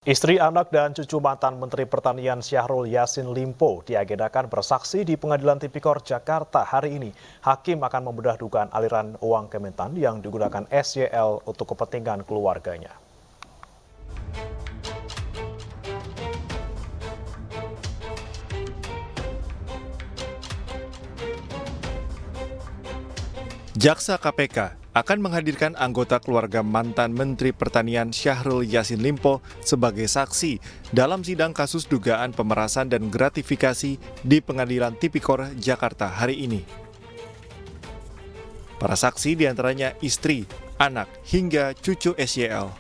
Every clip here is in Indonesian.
Istri, anak, dan cucu mantan Menteri Pertanian Syahrul Yassin Limpo diagendakan bersaksi di Pengadilan Tipikor Jakarta hari ini. Hakim akan membedah dugaan aliran uang Kementan yang digunakan SYL untuk kepentingan keluarganya. Jaksa KPK akan menghadirkan anggota keluarga mantan Menteri Pertanian Syahrul Yassin Limpo sebagai saksi dalam sidang kasus dugaan pemerasan dan gratifikasi di Pengadilan Tipikor Jakarta hari ini. Para saksi diantaranya istri, anak, hingga cucu SYL.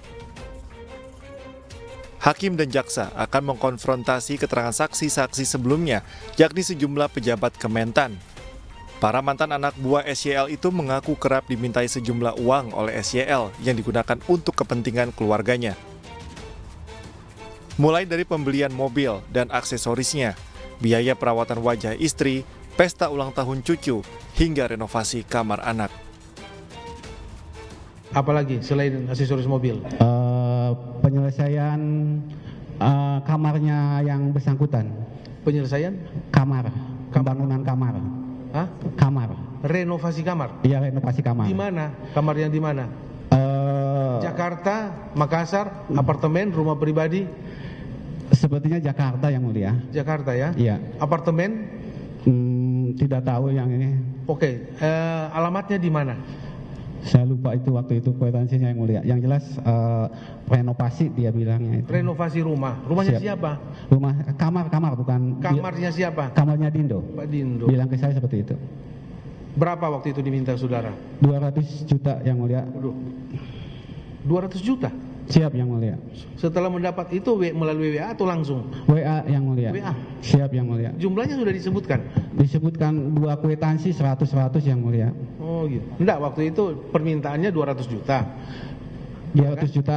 Hakim dan jaksa akan mengkonfrontasi keterangan saksi-saksi sebelumnya, yakni sejumlah pejabat Kementan. Para mantan anak buah SYL itu mengaku kerap dimintai sejumlah uang oleh SYL yang digunakan untuk kepentingan keluarganya. Mulai dari pembelian mobil dan aksesorisnya, biaya perawatan wajah istri, pesta ulang tahun cucu, hingga renovasi kamar anak. Apalagi selain aksesoris mobil? Penyelesaian kamarnya yang bersangkutan. Penyelesaian? Kamar, pembangunan kamar. Hah? Kamar. Renovasi kamar? Iya, renovasi kamar. Di mana? Kamar yang di mana? Jakarta, Makassar, apartemen, rumah pribadi? Sepertinya Jakarta, Yang Mulia. Jakarta ya? Iya. Apartemen? Tidak tahu yang ini. Oke. Alamatnya di mana? Saya lupa itu waktu itu kwitansinya, Yang Mulia. Yang jelas renovasi dia bilangnya itu. Renovasi rumah. Rumahnya Siap. siapa? Rumah kamar bukan. Kamarnya siapa? Kamarnya Dindo. Pak Dindo. Bilang ke saya seperti itu. Berapa waktu itu diminta saudara? 200 juta, Yang Mulia. Aduh. 200 juta? Siap, Yang Mulia. Setelah mendapat itu melalui WA atau langsung? WA, Yang Mulia. WA? Siap, Yang Mulia. Jumlahnya sudah disebutkan? Disebutkan 2 kwitansi 100 Yang Mulia. Oh gitu. Enggak, waktu itu permintaannya 200 juta. 200 juta,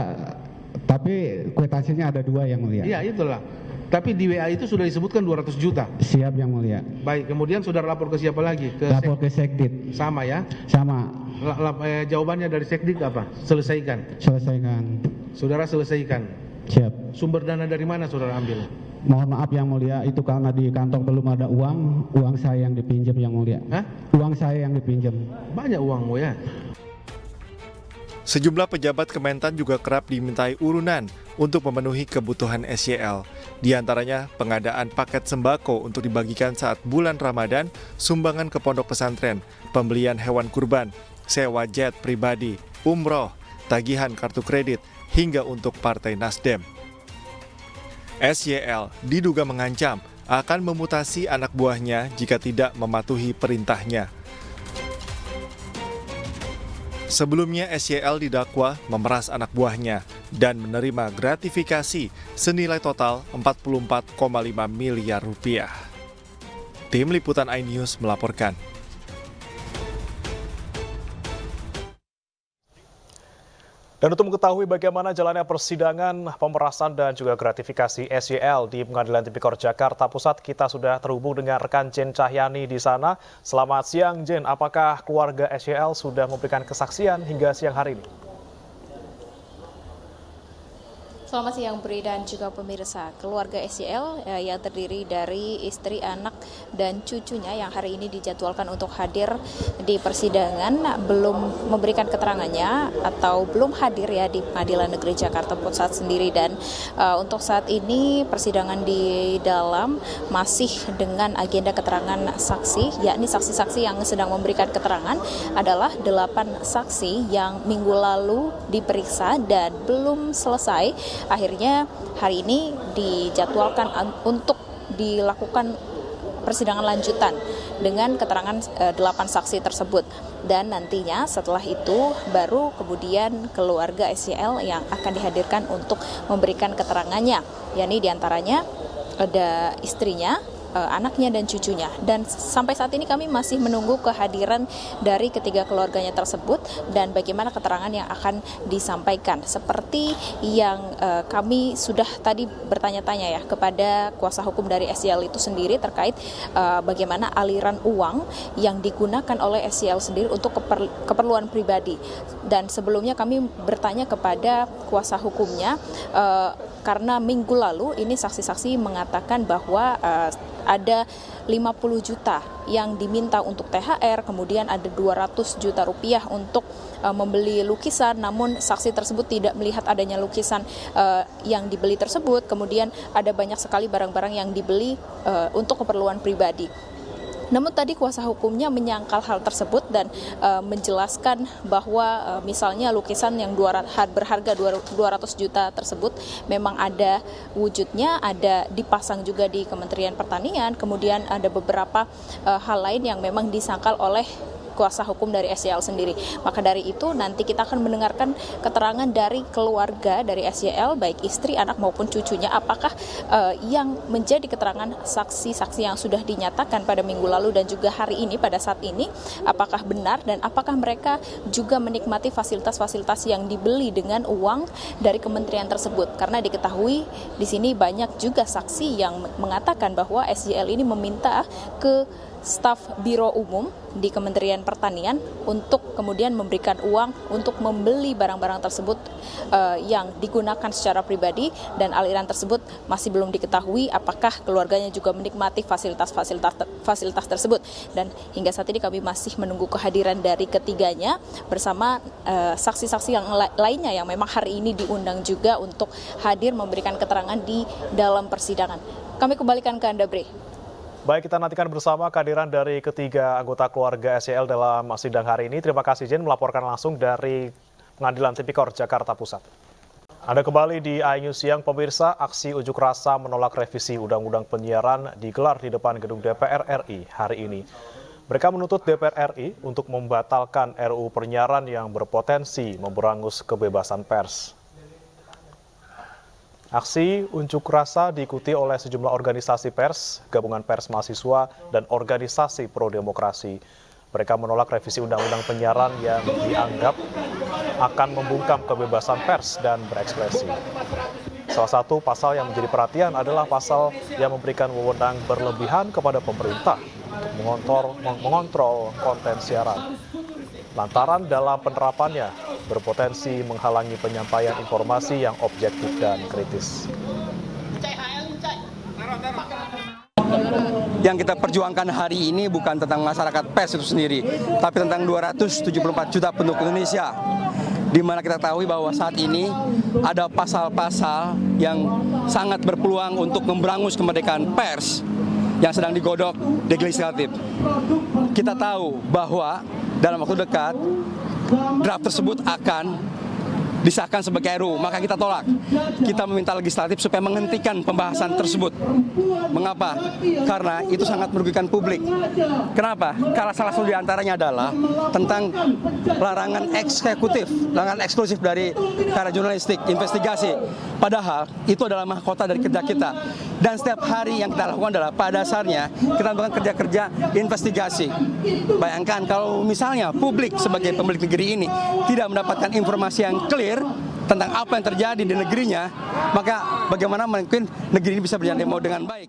tapi kwitansinya ada 2 Yang Mulia. Iya, itulah. Tapi di WA itu sudah disebutkan 200 juta. Siap, Yang Mulia. Baik, kemudian saudara lapor ke siapa lagi? Lapor ke Sekdit. Sama ya? Sama. Jawabannya dari Sekdit apa? Selesaikan. Selesaikan. Saudara selesaikan. Siap. Sumber dana dari mana saudara ambil? Mohon maaf, Yang Mulia, itu karena di kantor belum ada uang saya yang dipinjam, Yang Mulia. Hah? Uang saya yang dipinjam. Banyak uangmu ya? Sejumlah pejabat Kementan juga kerap dimintai urunan untuk memenuhi kebutuhan SYL. Di antaranya pengadaan paket sembako untuk dibagikan saat bulan Ramadan, sumbangan ke pondok pesantren, pembelian hewan kurban, sewa jet pribadi, umroh, tagihan kartu kredit, hingga untuk Partai Nasdem. SYL diduga mengancam akan memutasi anak buahnya jika tidak mematuhi perintahnya. Sebelumnya SYL didakwa memeras anak buahnya dan menerima gratifikasi senilai total 44,5 miliar rupiah. Tim Liputan iNews melaporkan. Dan untuk mengetahui bagaimana jalannya persidangan pemerasan dan juga gratifikasi SYL di Pengadilan Tipikor Jakarta Pusat, kita sudah terhubung dengan rekan Jen Cahyani di sana. Selamat siang, Jen. Apakah keluarga SYL sudah memberikan kesaksian hingga siang hari ini? Selamat siang Bri dan juga pemirsa. Keluarga SYL yang terdiri dari istri, anak, dan cucunya yang hari ini dijadwalkan untuk hadir di persidangan belum memberikan keterangannya atau belum hadir ya di Pengadilan Negeri Jakarta Pusat sendiri. Dan untuk saat ini persidangan di dalam masih dengan agenda keterangan saksi, yakni saksi-saksi yang sedang memberikan keterangan adalah 8 saksi yang minggu lalu diperiksa dan belum selesai. Akhirnya hari ini dijadwalkan untuk dilakukan persidangan lanjutan dengan keterangan 8 saksi tersebut. Dan nantinya setelah itu baru kemudian keluarga SYL yang akan dihadirkan untuk memberikan keterangannya. Yakni diantaranya ada istrinya, anaknya dan cucunya. Dan sampai saat ini kami masih menunggu kehadiran dari ketiga keluarganya tersebut dan bagaimana keterangan yang akan disampaikan. Seperti yang kami sudah tadi bertanya-tanya ya kepada kuasa hukum dari SYL itu sendiri terkait bagaimana aliran uang yang digunakan oleh SYL sendiri untuk keperluan pribadi. Dan sebelumnya kami bertanya kepada kuasa hukumnya karena minggu lalu ini saksi-saksi mengatakan bahwa ada 50 juta yang diminta untuk THR, kemudian ada 200 juta rupiah untuk membeli lukisan, namun saksi tersebut tidak melihat adanya lukisan yang dibeli tersebut, kemudian ada banyak sekali barang-barang yang dibeli untuk keperluan pribadi. Namun tadi kuasa hukumnya menyangkal hal tersebut dan menjelaskan bahwa misalnya lukisan yang berharga 200 juta tersebut memang ada wujudnya, ada dipasang juga di Kementerian Pertanian, kemudian ada beberapa hal lain yang memang disangkal oleh kuasa hukum dari SYL sendiri. Maka dari itu nanti kita akan mendengarkan keterangan dari keluarga dari SYL, baik istri, anak maupun cucunya, apakah yang menjadi keterangan saksi-saksi yang sudah dinyatakan pada minggu lalu dan juga hari ini pada saat ini, apakah benar dan apakah mereka juga menikmati fasilitas-fasilitas yang dibeli dengan uang dari kementerian tersebut. Karena diketahui di sini banyak juga saksi yang mengatakan bahwa SYL ini meminta ke staf Biro Umum di Kementerian Pertanian untuk kemudian memberikan uang untuk membeli barang-barang tersebut yang digunakan secara pribadi, dan aliran tersebut masih belum diketahui apakah keluarganya juga menikmati fasilitas tersebut. Dan hingga saat ini kami masih menunggu kehadiran dari ketiganya bersama saksi-saksi yang lainnya yang memang hari ini diundang juga untuk hadir memberikan keterangan di dalam persidangan. Kami kembalikan ke Anda, Bre. Baik, kita nantikan bersama kehadiran dari ketiga anggota keluarga SYL dalam sidang hari ini. Terima kasih Jen melaporkan langsung dari Pengadilan Tipikor Jakarta Pusat. Anda kembali di iNews Siang, pemirsa. Aksi unjuk rasa menolak revisi Undang-Undang Penyiaran digelar di depan gedung DPR RI hari ini. Mereka menuntut DPR RI untuk membatalkan RUU Penyiaran yang berpotensi memberangus kebebasan pers. Aksi unjuk rasa diikuti oleh sejumlah organisasi pers, gabungan pers mahasiswa, dan organisasi pro-demokrasi. Mereka menolak revisi Undang-Undang Penyiaran yang dianggap akan membungkam kebebasan pers dan berekspresi. Salah satu pasal yang menjadi perhatian adalah pasal yang memberikan wewenang berlebihan kepada pemerintah untuk mengontrol konten siaran. Lantaran dalam penerapannya berpotensi menghalangi penyampaian informasi yang objektif dan kritis. Yang kita perjuangkan hari ini bukan tentang masyarakat pers itu sendiri, tapi tentang 274 juta penduduk Indonesia, di mana kita tahu bahwa saat ini ada pasal-pasal yang sangat berpeluang untuk memberangus kemerdekaan pers yang sedang digodok di legislatif. Kita tahu bahwa dalam waktu dekat draft tersebut akan disahkan sebagai RUU, maka kita tolak. Kita meminta legislatif supaya menghentikan pembahasan tersebut. Mengapa? Karena itu sangat merugikan publik. Kenapa? Karena salah satu diantaranya adalah tentang larangan eksekutif, larangan eksklusif dari karya jurnalistik, investigasi. Padahal itu adalah mahkota dari kerja kita. Dan setiap hari yang kita lakukan adalah pada dasarnya kita melakukan kerja-kerja investigasi. Bayangkan kalau misalnya publik sebagai pemilik negeri ini tidak mendapatkan informasi yang clear tentang apa yang terjadi di negerinya, maka bagaimana mungkin negeri ini bisa berjalan dengan baik.